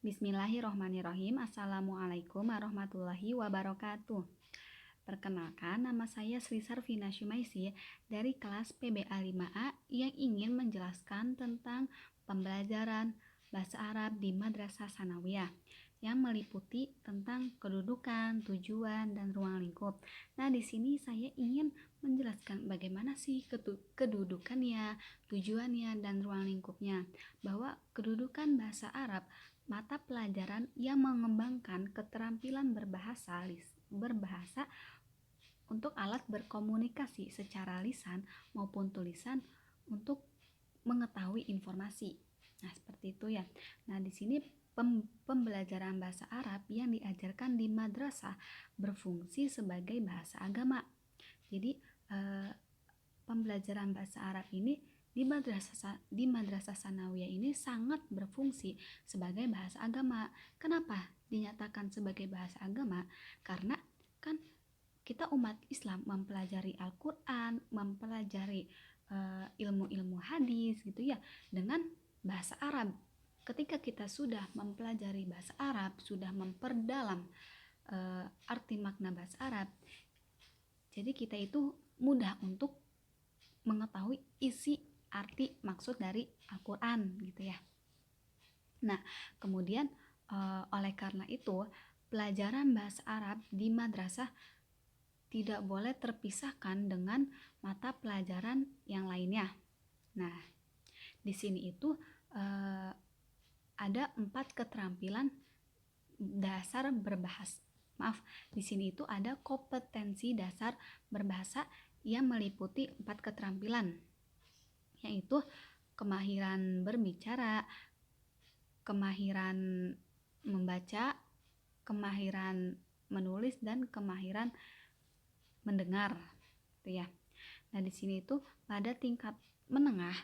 Bismillahirrohmanirrohim. Assalamualaikum warahmatullahi wabarakatuh. Perkenalkan, nama saya Sri Sarvina Shumaisi dari kelas PBA 5A yang ingin menjelaskan tentang pembelajaran bahasa Arab di Madrasah Sanawiyah yang meliputi tentang kedudukan, tujuan, dan ruang lingkup. Nah, di sini saya ingin menjelaskan bagaimana sih kedudukannya, tujuannya, dan ruang lingkupnya. Bahwa kedudukan bahasa Arab mata pelajaran yang mengembangkan keterampilan berbahasa untuk alat berkomunikasi secara lisan maupun tulisan untuk mengetahui informasi. Nah, seperti itu ya. Nah, di sini pembelajaran bahasa Arab yang diajarkan di madrasah berfungsi sebagai bahasa agama. Jadi, pembelajaran bahasa Arab ini di madrasah sanawiyah ini sangat berfungsi sebagai bahasa agama. Kenapa dinyatakan sebagai bahasa agama? Karena kan kita umat Islam mempelajari Al-Quran, mempelajari ilmu-ilmu hadis gitu ya dengan bahasa Arab. Ketika kita sudah mempelajari bahasa Arab, sudah memperdalam arti makna bahasa Arab, jadi kita itu mudah untuk mengetahui isi arti maksud dari Al-Quran gitu ya. Nah, kemudian oleh karena itu pelajaran bahasa Arab di madrasah tidak boleh terpisahkan dengan mata pelajaran yang lainnya. Nah, di sini itu ada 4 keterampilan dasar berbahasa. Di sini itu ada kompetensi dasar berbahasa yang meliputi 4 keterampilan, yaitu kemahiran berbicara, kemahiran membaca, kemahiran menulis, dan kemahiran mendengar, gitu ya. Nah, di sini itu pada tingkat menengah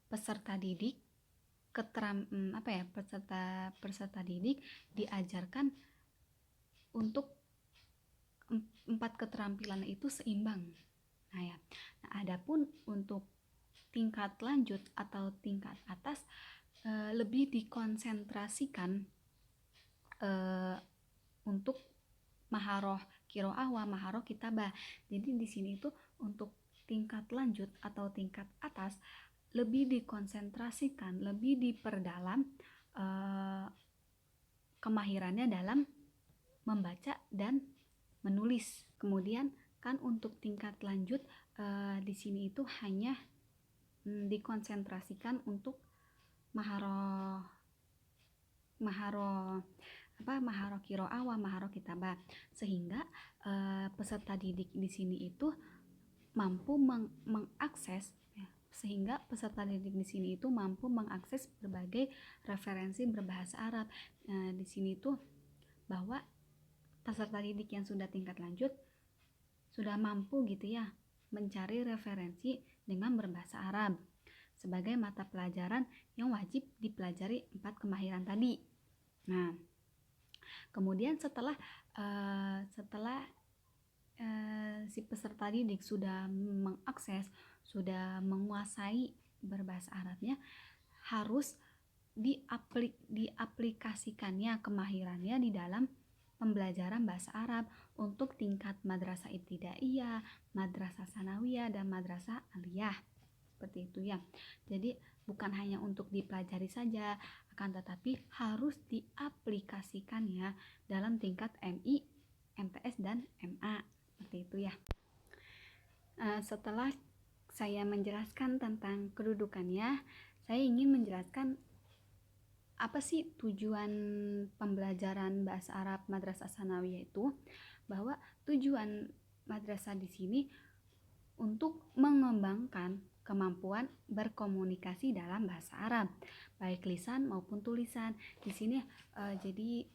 peserta didik peserta didik diajarkan untuk 4 keterampilan itu seimbang. Nah ya, adapun untuk tingkat lanjut atau tingkat atas lebih dikonsentrasikan untuk maharoh qiraah wa maharoh kitabah. Jadi di sini itu untuk tingkat lanjut atau tingkat atas lebih dikonsentrasikan, lebih diperdalam kemahirannya dalam membaca dan menulis. Kemudian kan untuk tingkat lanjut di sini itu hanya dikonsentrasikan untuk maharoh qiraah wa maharoh kitabah, sehingga peserta didik di sini itu mampu mengakses berbagai referensi berbahasa Arab. Di sini tuh bahwa peserta didik yang sudah tingkat lanjut sudah mampu gitu ya mencari referensi dengan berbahasa Arab sebagai mata pelajaran yang wajib dipelajari 4 kemahiran tadi. Nah, kemudian setelah si peserta didik sudah mengakses, sudah menguasai berbahasa Arabnya, harus diaplikasikannya kemahirannya di dalam pembelajaran bahasa Arab untuk tingkat madrasah ibtidaiyah, madrasah sanawiyah, dan madrasah aliyah. Seperti itu ya. Jadi bukan hanya untuk dipelajari saja, akan tetapi harus diaplikasikannya dalam tingkat MI, MTS, dan MA. Seperti itu ya. Setelah saya menjelaskan tentang kedudukannya, saya ingin menjelaskan apa sih tujuan pembelajaran bahasa Arab madrasah sanawiyah itu. Bahwa tujuan madrasah di sini untuk mengembangkan kemampuan berkomunikasi dalam bahasa Arab, baik lisan maupun tulisan. Di sini jadi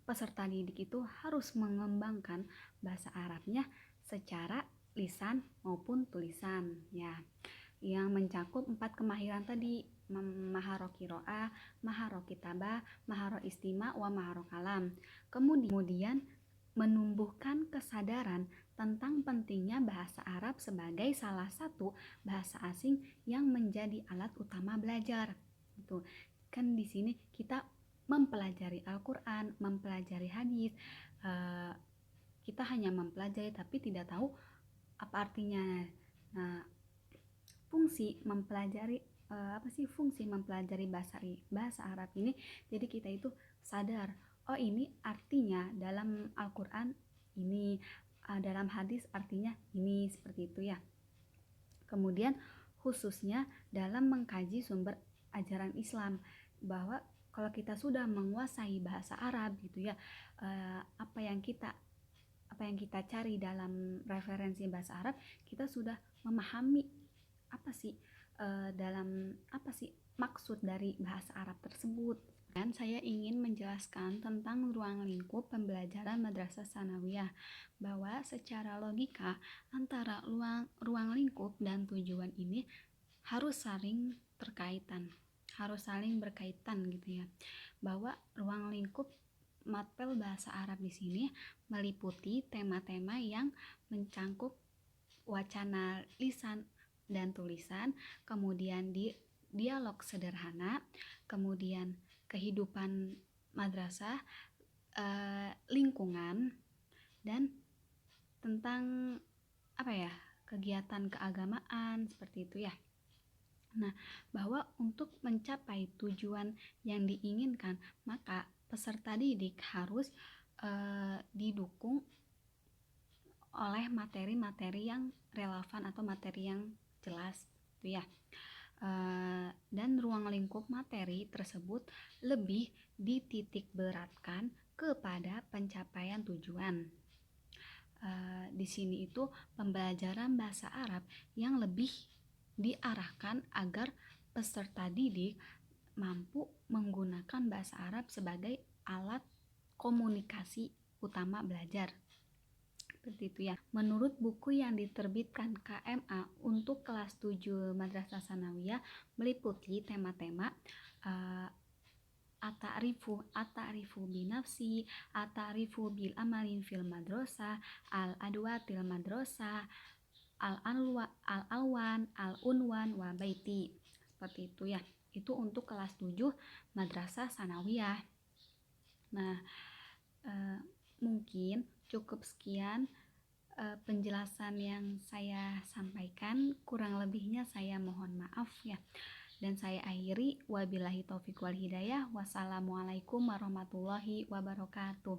peserta didik itu harus mengembangkan bahasa Arabnya secara lisan maupun tulisan ya, yang mencakup 4 kemahiran tadi: maharoh qiraah, maharoh kitabah, maharoh istima, wa maharoh kalam. Kemudian menumbuhkan kesadaran tentang pentingnya bahasa Arab sebagai salah satu bahasa asing yang menjadi alat utama belajar. Gitu. Kan di sini kita mempelajari Al-Quran, mempelajari hadis. Kita hanya mempelajari tapi tidak tahu apa artinya. Nah, fungsi mempelajari fungsi mempelajari bahasa Arab ini, jadi kita itu sadar, oh ini artinya dalam Al-Quran ini, dalam hadis artinya ini, seperti itu ya. Kemudian khususnya dalam mengkaji sumber ajaran Islam, bahwa kalau kita sudah menguasai bahasa Arab gitu ya, apa yang kita cari dalam referensi bahasa Arab, kita sudah memahami apa sih maksud dari bahasa Arab tersebut. Dan saya ingin menjelaskan tentang ruang lingkup pembelajaran Madrasah Tsanawiyah, bahwa secara logika antara ruang lingkup dan tujuan ini harus saling berkaitan gitu ya. Bahwa ruang lingkup matpel bahasa Arab di sini meliputi tema-tema yang mencangkup wacana lisan dan tulisan, kemudian dialog sederhana, kemudian kehidupan madrasah, lingkungan, dan tentang kegiatan keagamaan, seperti itu ya. Nah, bahwa untuk mencapai tujuan yang diinginkan, maka peserta didik harus didukung oleh materi-materi yang relevan atau materi yang jelas gitu ya. Dan ruang lingkup materi tersebut lebih dititik beratkan kepada pencapaian tujuan. Di sini itu pembelajaran bahasa Arab yang lebih diarahkan agar peserta didik mampu menggunakan bahasa Arab sebagai alat komunikasi utama belajar. Seperti itu ya. Menurut buku yang diterbitkan KMA untuk kelas 7 Madrasah Tsanawiyah meliputi tema-tema at-ta'rifu binafsi, at-ta'rifu bil amalin fil madrasah, al-adwatil madrasah, al-alwan, al-unwan wa baiti. Seperti itu ya. Itu untuk kelas 7 Madrasah Tsanawiyah. Nah, mungkin cukup sekian penjelasan yang saya sampaikan, kurang lebihnya saya mohon maaf ya. Dan saya akhiri, wabillahi taufiq wal hidayah. Wassalamualaikum warahmatullahi wabarakatuh.